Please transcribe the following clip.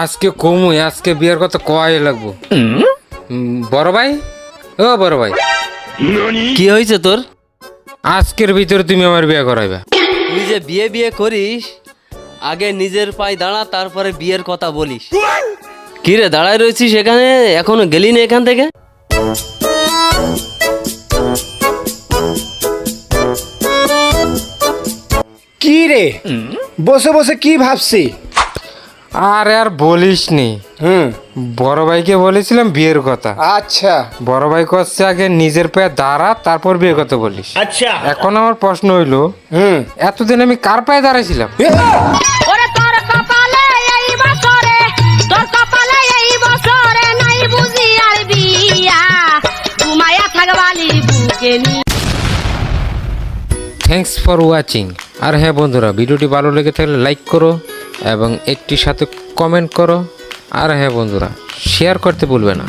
আজকে কমুই, আজকে বিয়ের কথা কয় লাগবো। বড় ভাই, ও বড় ভাই, কি হয়েছে তোর? আজকের ভিতরে তুমি আমার বিয়ে করাইবা। তুই যে বিয়ে বিয়ে করিস, আগে নিজের পায়ে দাঁড়া, তারপরে বিয়ের কথা বলিস। কি রে দাঁড়ায় রয়েছিস এখানে, এখনো গেলি না এখান থেকে? কি রে বসে বসে কি ভাবছি? আর বলিস নি, বড় ভাইকে বলেছিলাম বিয়ের কথা। আচ্ছা বড় ভাই করছে আগে নিজের পায়ে দাঁড়া, তারপর বিয়ের কথা বলিস। আচ্ছা এখন আমার প্রশ্ন হইলো, এতদিন আমি কার পায়ে দাঁড়াইছিলাম? ওরে তোর কপালে এই বছরে, তোর কপালে এই বছরে নাই বুঝি আর বিয়া, ঘুমায়া থাকবালি বুকে নি। Thanks for watching. আর হ্যাঁ বন্ধুরা, ভিডিওটি ভালো লেগে থাকলে লাইক করো এবং একটি সাথে কমেন্ট করো। আর হ্যাঁ বন্ধুরা, শেয়ার করতে ভুলবে না।